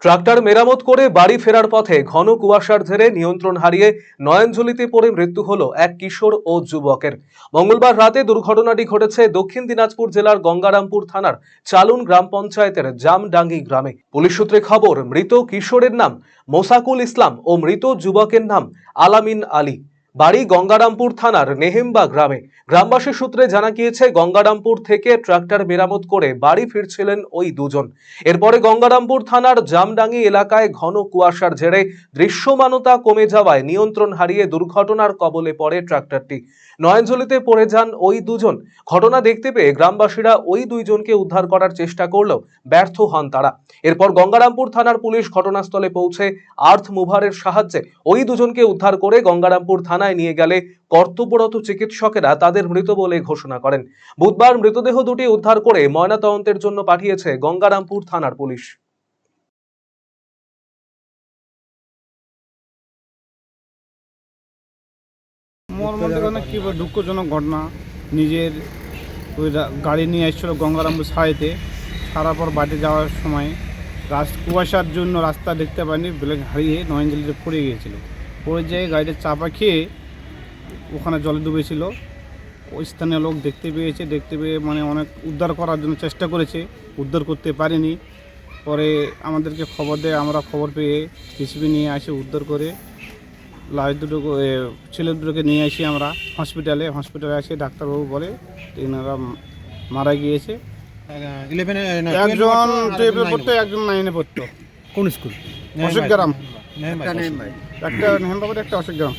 Tractor মেরামত করে বাড়ি ফেরার পথে ঘন কুয়াশার জেরে নিয়ন্ত্রণ হারিয়ে নয়নঝুলিতে পড়ে মৃত্যু হলো এক কিশোর ও যুবকের। মঙ্গলবার রাতে দুর্ঘটনাটি ঘটেছে দক্ষিণ দিনাজপুর জেলার গঙ্গারামপুর থানার চালুন গ্রাম পঞ্চায়েতের জামডাঙ্গি গ্রামে। পুলিশ সূত্রে খবর, মৃত কিশোরের নাম মোসাকুল ইসলাম ও মৃত যুবকের নাম আলামিন আলী। বাড়ি গঙ্গারামপুর থানার নেহেম্বা গ্রামে। গ্রামবাসী সূত্রে জানা গিয়েছে, গঙ্গারামপুর থেকে ট্রাক্টর মেরামত করে বাড়ি ফিরছিলেন ওই দুজন। এরপরে গঙ্গারামপুর থানার জামডাঙ্গি এলাকায় ঘন কুয়াশার জেরে দৃশ্যমানতা কমে যাওয়ায় নিয়ন্ত্রণ হারিয়ে দুর্ঘটনার কবলে পড়ে ট্রাক্টরটি। নয়নঝুলিতে পড়ে যান ওই দুজন। ঘটনা দেখতে পেয়ে গ্রামবাসীরা ওই দুইজনকে উদ্ধার করার চেষ্টা করলেও ব্যর্থ হন তারা। এরপর গঙ্গারামপুর থানার পুলিশ ঘটনাস্থলে পৌঁছে আর্থ মুভারের সাহায্যে ওই দুজনকে উদ্ধার করে গঙ্গারামপুর থানায় নিয়ে গেলে কর্তব্যরত চিকিৎসকেরা তাদের মৃত বলে ঘোষণা করেন। বুধবার মৃতদেহ দুটি উদ্ধার করে ময়নাতদন্তের জন্য পাঠিয়েছে গঙ্গারামপুর থানার পুলিশ। কি দুঃখজনক ঘটনা। নিজের ওই গাড়ি নিয়ে এসেছিল গঙ্গারামপুর সাইডে, সারার পর বাড়ি যাওয়ার সময় কুয়াশার জন্য রাস্তা দেখতে পায়নি, ব্রেক হারিয়ে নয়নঝুলিতে পড়ে গিয়েছিল। পড়ে যেয়ে গাড়িতে চাপা খেয়ে ওখানে জলে ডুবেছিল। ওই স্থানীয় লোক দেখতে পেয়ে মানে অনেক উদ্ধার করার জন্য চেষ্টা করেছে, উদ্ধার করতে পারেনি। পরে আমাদেরকে খবর দেয়, আমরা খবর পেয়ে জেসিবি নিয়ে আসি, উদ্ধার করে লাশ দুটো ছেলে দুটোকে নিয়ে আসি আমরা হসপিটালে আসি। ডাক্তারবাবু বলে এনারা মারা গিয়েছে। একজন 12 পড়তো, একজন 9 পড়তো। কোন স্কুল? অশোক গ্রাম, একটা একটা নেহেমবাবুর, একটা অশোক গ্রাম।